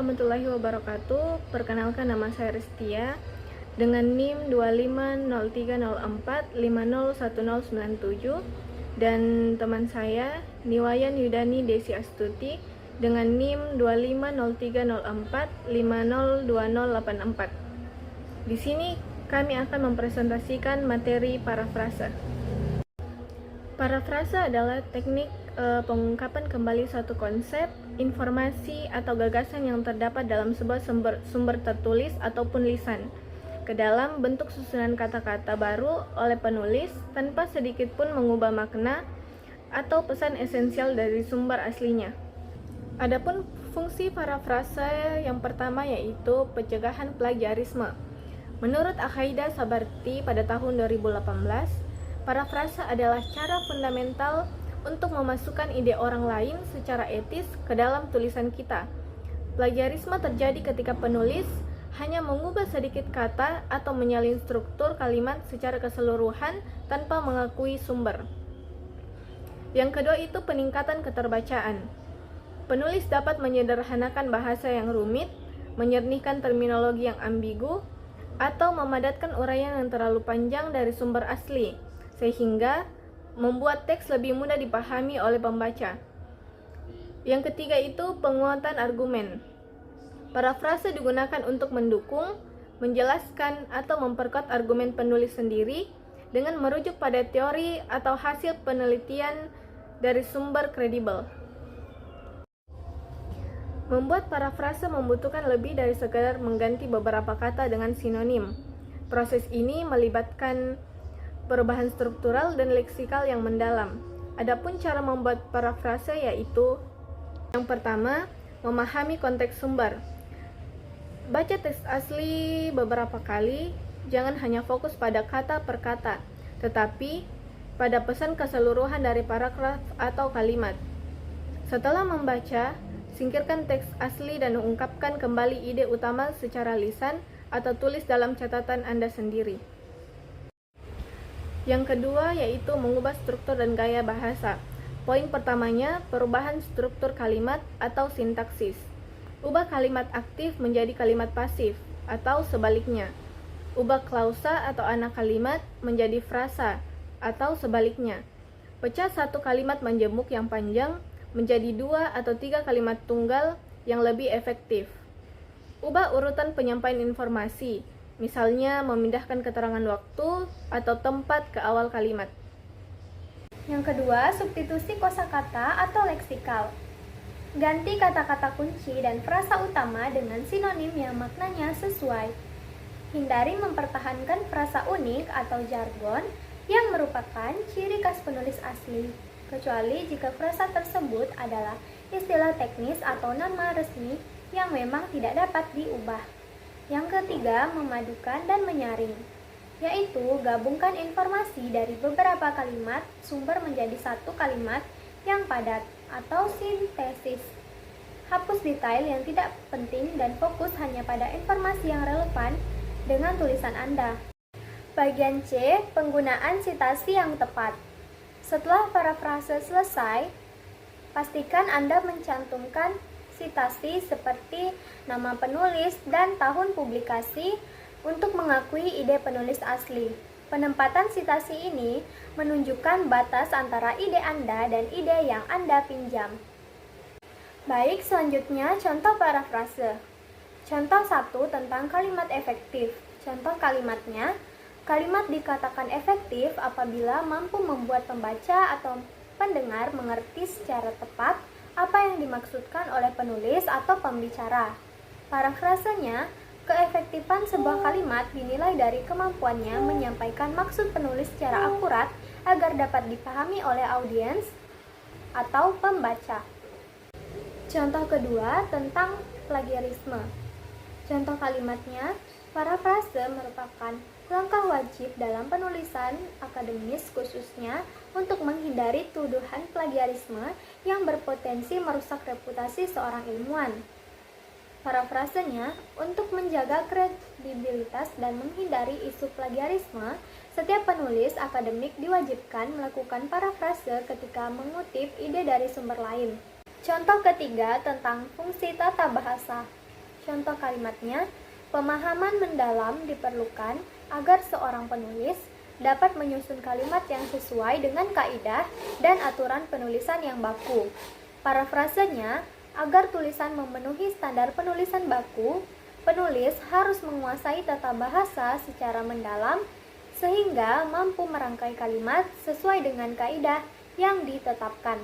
warahmatullahi wabarakatuh. Perkenalkan, nama saya Restia dengan NIM 250304501097 dan teman saya Niwayan Yudani Desi Astuti dengan NIM 250304502084. Di sini kami akan mempresentasikan materi parafrase. Parafrase adalah teknik pengungkapan kembali suatu konsep, informasi, atau gagasan yang terdapat dalam sebuah sumber tertulis ataupun lisan ke dalam bentuk susunan kata-kata baru oleh penulis tanpa sedikit pun mengubah makna atau pesan esensial dari sumber aslinya. Adapun fungsi parafrase yang pertama yaitu pencegahan plagiarisme. Menurut Akhaida Sabarti pada tahun 2018, parafrase adalah cara fundamental untuk memasukkan ide orang lain secara etis ke dalam tulisan kita. Plagiarisme terjadi ketika penulis hanya mengubah sedikit kata atau menyalin struktur kalimat secara keseluruhan tanpa mengakui sumber. Yang kedua itu peningkatan keterbacaan. Penulis dapat menyederhanakan bahasa yang rumit, menyernihkan terminologi yang ambigu, atau memadatkan uraian yang terlalu panjang dari sumber asli, sehingga membuat teks lebih mudah dipahami oleh pembaca. Yang ketiga itu penguatan argumen. Parafrase digunakan untuk mendukung, menjelaskan, atau memperkuat argumen penulis sendiri dengan merujuk pada teori atau hasil penelitian dari sumber kredibel. Membuat parafrase membutuhkan lebih dari sekadar mengganti beberapa kata dengan sinonim. Proses ini melibatkan perubahan struktural dan leksikal yang mendalam. Adapun cara membuat parafrase yaitu: yang pertama, memahami konteks sumber. Baca teks asli beberapa kali, jangan hanya fokus pada kata per kata, tetapi pada pesan keseluruhan dari paragraf atau kalimat. Setelah membaca, singkirkan teks asli dan ungkapkan kembali ide utama secara lisan atau tulis dalam catatan Anda sendiri. Yang kedua yaitu mengubah struktur dan gaya bahasa. Poin pertamanya, perubahan struktur kalimat atau sintaksis. Ubah kalimat aktif menjadi kalimat pasif atau sebaliknya. Ubah klausa atau anak kalimat menjadi frasa atau sebaliknya. Pecah satu kalimat menjemuk yang panjang menjadi 2 atau 3 kalimat tunggal yang lebih efektif. Ubah urutan penyampaian informasi, misalnya memindahkan keterangan waktu atau tempat ke awal kalimat. Yang kedua, substitusi kosakata atau leksikal. Ganti kata-kata kunci dan frasa utama dengan sinonim yang maknanya sesuai. Hindari mempertahankan frasa unik atau jargon yang merupakan ciri khas penulis asli, kecuali jika frasa tersebut adalah istilah teknis atau nama resmi yang memang tidak dapat diubah. Yang ketiga, memadukan dan menyaring, yaitu gabungkan informasi dari beberapa kalimat sumber menjadi satu kalimat yang padat atau sintesis. Hapus detail yang tidak penting dan fokus hanya pada informasi yang relevan dengan tulisan Anda. Bagian C, penggunaan citasi yang tepat. Setelah parafrase selesai, pastikan Anda mencantumkan citasi seperti nama penulis dan tahun publikasi untuk mengakui ide penulis asli. Penempatan citasi ini menunjukkan batas antara ide Anda dan ide yang Anda pinjam. Baik, selanjutnya contoh parafrase. Contoh 1 tentang kalimat efektif. Contoh kalimatnya, kalimat dikatakan efektif apabila mampu membuat pembaca atau pendengar mengerti secara tepat apa yang dimaksudkan oleh penulis atau pembicara. Parafrasenya, keefektifan sebuah kalimat dinilai dari kemampuannya menyampaikan maksud penulis secara akurat agar dapat dipahami oleh audiens atau pembaca. Contoh kedua tentang plagiarisme. Contoh kalimatnya, parafrase merupakan langkah wajib dalam penulisan akademis khususnya untuk menghindari tuduhan plagiarisme yang berpotensi merusak reputasi seorang ilmuwan. Parafrasenya, untuk menjaga kredibilitas dan menghindari isu plagiarisme, setiap penulis akademik diwajibkan melakukan parafrase ketika mengutip ide dari sumber lain. Contoh ketiga tentang fungsi tata bahasa. Contoh kalimatnya, pemahaman mendalam diperlukan agar seorang penulis dapat menyusun kalimat yang sesuai dengan kaidah dan aturan penulisan yang baku. Parafrasenya, agar tulisan memenuhi standar penulisan baku, penulis harus menguasai tata bahasa secara mendalam sehingga mampu merangkai kalimat sesuai dengan kaidah yang ditetapkan.